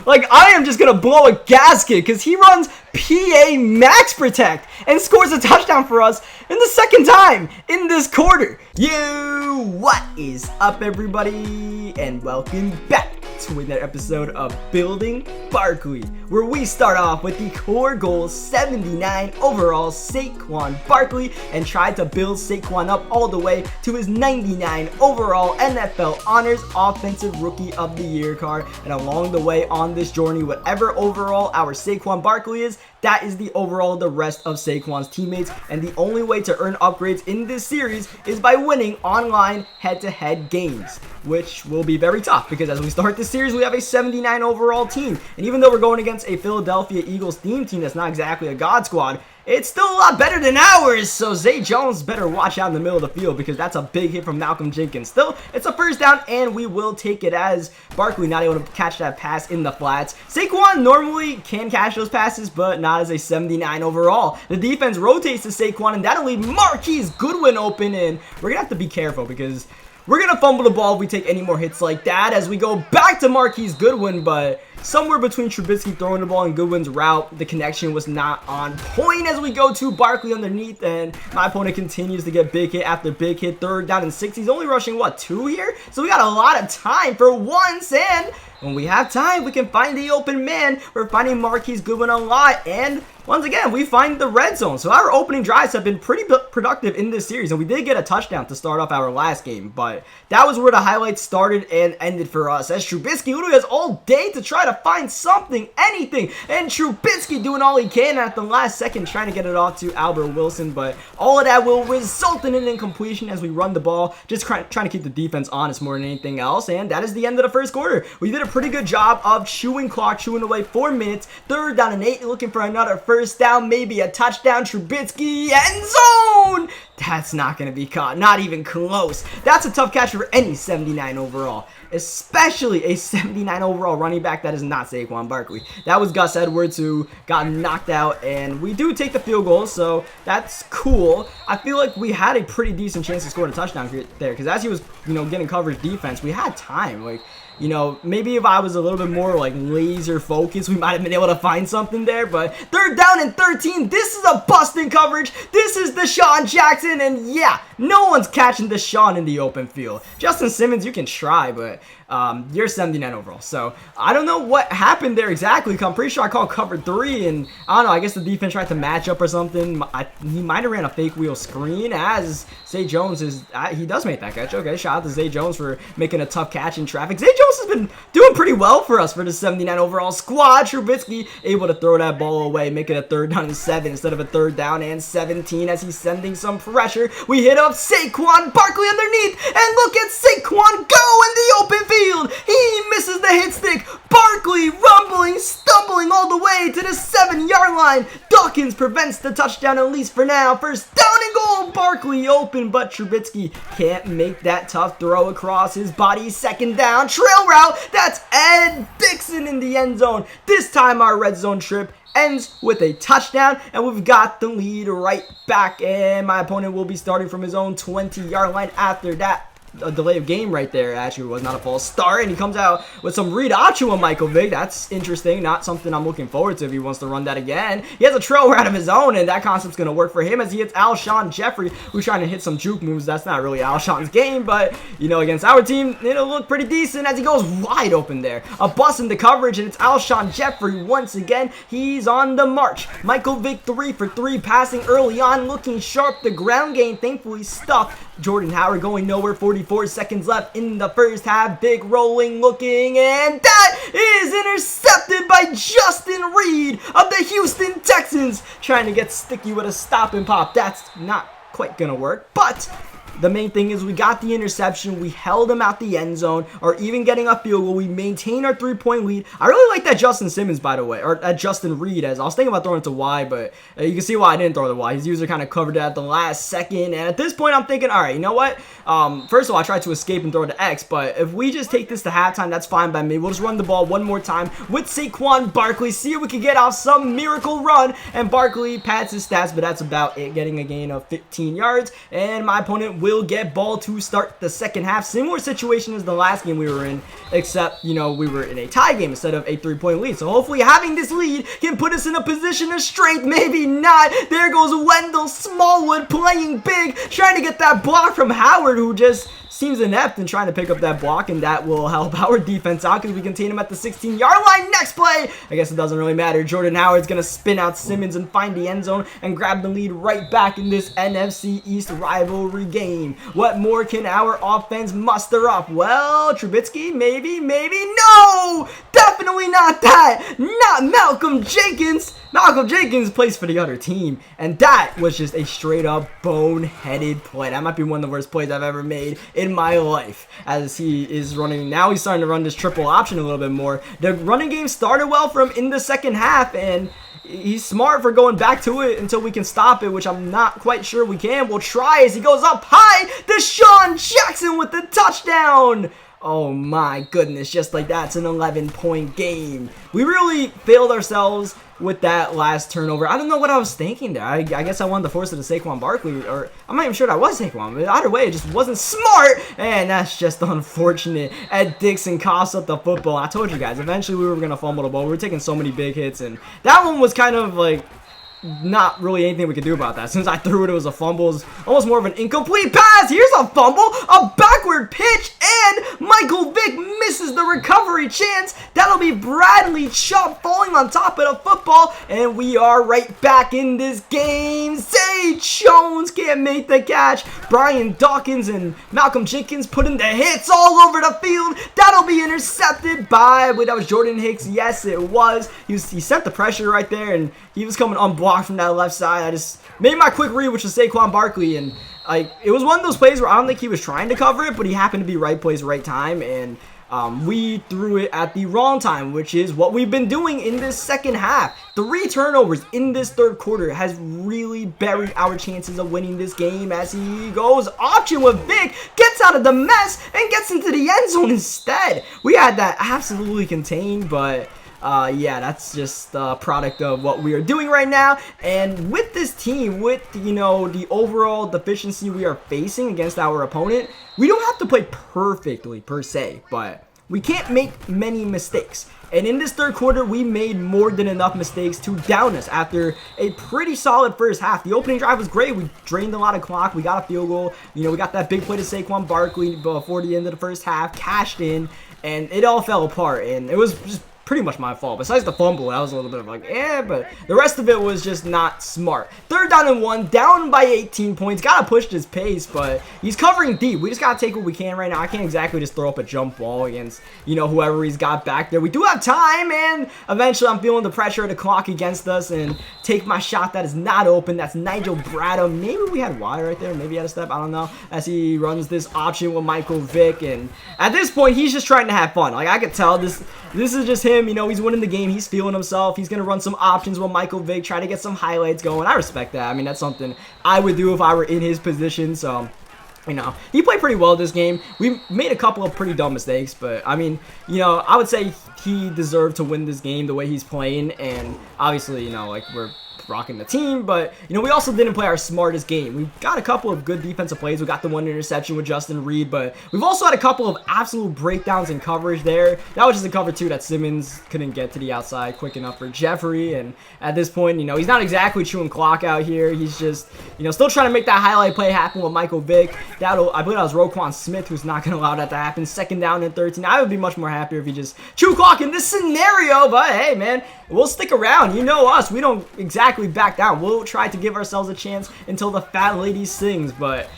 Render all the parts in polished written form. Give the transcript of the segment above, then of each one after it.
Like, I am just going to blow a gasket because he runs PA Max Protect and scores a touchdown for us in the second time in this quarter. What is up, everybody? And welcome back to another episode of Building Barkley, where we start off with the core goal 79 overall Saquon Barkley and try to build Saquon up all the way to his 99 overall NFL Honors Offensive Rookie of the Year card. And along the way on this journey, whatever overall our Saquon Barkley is, that is the overall of the rest of Saquon's teammates. And the only way to earn upgrades in this series is by winning online head-to-head games, which will be very tough because as we start this series, we have a 79 overall team. And even though we're going against a Philadelphia Eagles theme team that's not exactly a God squad, it's still a lot better than ours, so Zay Jones better watch out in the middle of the field because that's a big hit from Malcolm Jenkins. Still, it's a first down, and we will take it as Barkley not able to catch that pass in the flats. Saquon normally can catch those passes, but not as a 79 overall. The defense rotates to Saquon, and that'll leave Marquise Goodwin open, and we're going to have to be careful because we're going to fumble the ball if we take any more hits like that as we go back to Marquise Goodwin, but somewhere between Trubisky throwing the ball and Goodwin's route, the connection was not on point as we go to Barkley underneath, and my opponent continues to get big hit after big hit. Third down and 6. He's only rushing, what, 2 here? So we got a lot of time for once, and when we have time, we can find the open man. We're finding Marquise Goodwin a lot, and once again, we find the red zone. So our opening drives have been pretty productive in this series, and we did get a touchdown to start off our last game, but that was where the highlights started and ended for us, as Trubisky literally has all day to try to find something, anything, and Trubisky doing all he can at the last second trying to get it off to Albert Wilson, but all of that will result in an incompletion as we run the ball, just trying to keep the defense honest more than anything else, and that is the end of the first quarter. We did a pretty good job of chewing away 4 minutes. Third down and 8, looking for another first down, maybe a touchdown. Trubisky, end zone! That's not going to be caught, not even close. That's a tough catch for any 79 overall, especially a 79 overall running back that is not Saquon Barkley. That was Gus Edwards who got knocked out, and we do take the field goal, so that's cool. I feel like we had a pretty decent chance to score a touchdown there because as he was, getting coverage defense, we had time. Maybe if I was a little bit more laser focused, we might have been able to find something there, but third down and 13, this is a busting coverage. This is Deshaun Jackson, and yeah, no one's catching Deshaun in the open field. Justin Simmons, you can try, but you're 79 overall, so I don't know what happened there exactly. I'm pretty sure I called cover 3, and I don't know, I guess the defense tried to match up or something. He might have ran a fake wheel screen as Zay Jones he does make that catch. Okay, shout out to Zay Jones for making a tough catch in traffic. Zay Jones has been doing pretty well for us for the 79 overall squad. Trubisky able to throw that ball away, make it a third down and 7 instead of a third down and 17 as he's sending some pressure. We hit up Saquon Barkley underneath, and look at Saquon go in the open field. He misses the hit stick. Barkley rumbling, stumbling all the way to the 7-yard line. Dawkins prevents the touchdown, at least for now. First down and goal. Barkley open, but Trubisky can't make that tough throw across his body. Second down, trail route. That's Ed Dixon in the end zone. This time our red zone trip ends with a touchdown, and we've got the lead right back, and my opponent will be starting from his own 20-yard line after that. A delay of game right there. Actually, was not a false start, and he comes out with some read option on Michael Vick. That's interesting. Not something I'm looking forward to if he wants to run that again. He has a trail route of his own, and that concept's going to work for him as he hits Alshon Jeffrey, who's trying to hit some juke moves. That's not really Alshon's game, but, against our team, it'll look pretty decent as he goes wide open there. A bust in the coverage, and it's Alshon Jeffrey once again. He's on the march. Michael Vick 3 for 3 passing early on, looking sharp. The ground game thankfully stuck. Jordan Howard going nowhere. 44 seconds left in the first half. Big rolling looking, and that is intercepted by Justin Reed of the Houston Texans, trying to get sticky with a stop and pop. That's not quite gonna work, but the main thing is we got the interception. We held him out the end zone, or even getting a field goal. We maintain our 3-point lead. I really like that Justin Simmons, by the way, or that Justin Reed, as I was thinking about throwing it to Y, but you can see why I didn't throw the Y. His user kind of covered it at the last second, and at this point, I'm thinking, all right, you know what? First of all, I tried to escape and throw it to X, but if we just take this to halftime, that's fine by me. We'll just run the ball one more time with Saquon Barkley, see if we can get off some miracle run, and Barkley pads his stats, but that's about it, getting a gain of 15 yards, and my opponent will get ball to start the second half. Similar situation as the last game we were in, except, you know, we were in a tie game instead of a 3-point lead. So hopefully having this lead can put us in a position of strength. Maybe not. There goes Wendell Smallwood playing big, trying to get that block from Howard, who just seems inept in trying to pick up that block, and that will help our defense out because we contain him at the 16-yard line. Next play, I guess it doesn't really matter. Jordan Howard's going to spin out Simmons and find the end zone and grab the lead right back in this NFC East rivalry game. What more can our offense muster up? Well, Trubisky, maybe, no! Definitely not that! Not Malcolm Jenkins! Malcolm Jenkins plays for the other team, and that was just a straight-up boneheaded play. That might be one of the worst plays I've ever made in my life, as he is running. Now he's starting to run this triple option a little bit more. The running game started well for him in the second half, and he's smart for going back to it until we can stop it, which I'm not quite sure we can. We'll try as he goes up high. Deshaun Jackson with the touchdown. Oh my goodness, just like that, it's an 11-point game. We really failed ourselves with that last turnover. I don't know what I was thinking there. I guess I wanted to force it to Saquon Barkley, or I'm not even sure that was Saquon, but either way, it just wasn't smart, and that's just unfortunate. Ed Dixon coughs up the football. I told you guys, eventually we were going to fumble the ball. We were taking so many big hits, and that one was kind of like not really anything we could do about that. Since I threw it, it was a fumble. It was almost more of an incomplete pass. Here's a fumble, a backward pitch, and Michael Vick misses the recovery chance. That'll be Bradley Chubb falling on top of the football, and we are right back in this game. Zay Jones can't make the catch. Brian Dawkins and Malcolm Jenkins putting the hits all over the field. That'll be intercepted by, I believe that was Jordan Hicks. Yes, it was. He sent the pressure right there, and he was coming unblocked from that left side. I just made my quick read, which was Saquon Barkley, and it was one of those plays where I don't think he was trying to cover it, but he happened to be right place, right time, and we threw it at the wrong time, which is what we've been doing in this second half. 3 turnovers in this third quarter has really buried our chances of winning this game, as he goes option with Vic, gets out of the mess, and gets into the end zone instead. We had that absolutely contained, but yeah, that's just a product of what we are doing right now. And with this team, with, you know, the overall deficiency we are facing against our opponent, we don't have to play perfectly per se, but we can't make many mistakes. And in this third quarter, we made more than enough mistakes to down us after a pretty solid first half. The opening drive was great. We drained a lot of clock. We got a field goal. You know, we got that big play to Saquon Barkley before the end of the first half, cashed in, and it all fell apart. And it was just pretty much my fault. Besides the fumble, that was a little bit of like, but the rest of it was just not smart. 3rd down and 1, down by 18 points. Gotta push his pace, but he's covering deep. We just gotta take what we can right now. I can't exactly just throw up a jump ball against, you know, whoever he's got back there. We do have time, and eventually I'm feeling the pressure of the clock against us and take my shot that is not open. That's Nigel Bradham. Maybe we had wide right there. Maybe he had a step. I don't know. As he runs this option with Michael Vick, and at this point, he's just trying to have fun. Like, I could tell this is just him. You know, he's winning the game. He's feeling himself. He's going to run some options with Michael Vick, try to get some highlights going. I respect that. I mean, that's something I would do if I were in his position. So, you know, he played pretty well this game. We made a couple of pretty dumb mistakes, but, I mean, you know, I would say he deserved to win this game the way he's playing. And obviously, you know, like, we're rocking the team, but you know, we also didn't play our smartest game. We got a couple of good defensive plays. We got the one interception with Justin Reed, but we've also had a couple of absolute breakdowns in coverage there. That was just a cover 2 that Simmons couldn't get to the outside quick enough for Jeffrey, and at this point, you know, he's not exactly chewing clock out here. He's just, you know, still trying to make that highlight play happen with Michael Vick. I believe that was Roquan Smith who's not going to allow that to happen. 2nd down and 13. I would be much more happier if he just chew clock in this scenario, but hey, man, we'll stick around. You know us. We don't exactly back down. We'll try to give ourselves a chance until the fat lady sings, but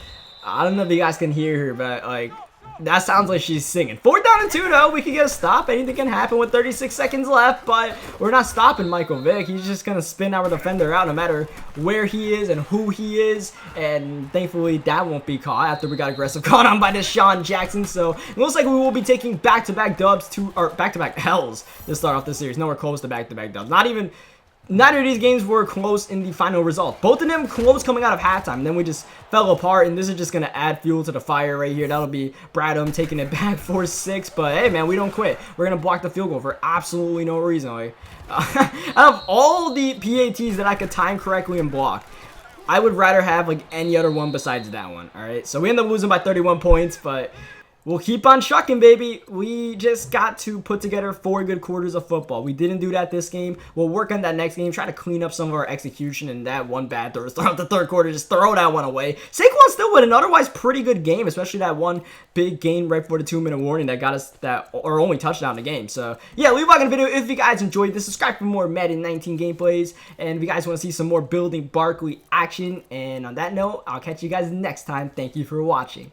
I don't know if you guys can hear her, but like, that sounds like she's singing. 4th down and 2 though. We can get a stop. Anything can happen with 36 seconds left, but we're not stopping Michael Vick. He's just going to spin our defender out no matter where he is and who he is, and thankfully that won't be caught after we got aggressive caught on by Deshaun Jackson. So it looks like we will be taking back-to-back dubs or back-to-back L's to start off the series. Nowhere close to back-to-back dubs. Neither of these games were close in the final result. Both of them close coming out of halftime. Then we just fell apart, and this is just going to add fuel to the fire right here. That'll be Bradham taking it back 4-6. But, hey, man, we don't quit. We're going to block the field goal for absolutely no reason. Like, out of all the PATs that I could time correctly and block, I would rather have like any other one besides that one. All right, so we end up losing by 31 points, but we'll keep on trucking, baby. We just got to put together 4 good quarters of football. We didn't do that this game. We'll work on that next game, try to clean up some of our execution, and that one bad throw throughout the third quarter, just throw that one away. Saquon still with an otherwise pretty good game, especially that one big game right before the 2-minute warning that got us our only touchdown in the game. So, yeah, leave a like on the video if you guys enjoyed this. Subscribe for more Madden 19 gameplays, and if you guys want to see some more building Barkley action. And on that note, I'll catch you guys next time. Thank you for watching.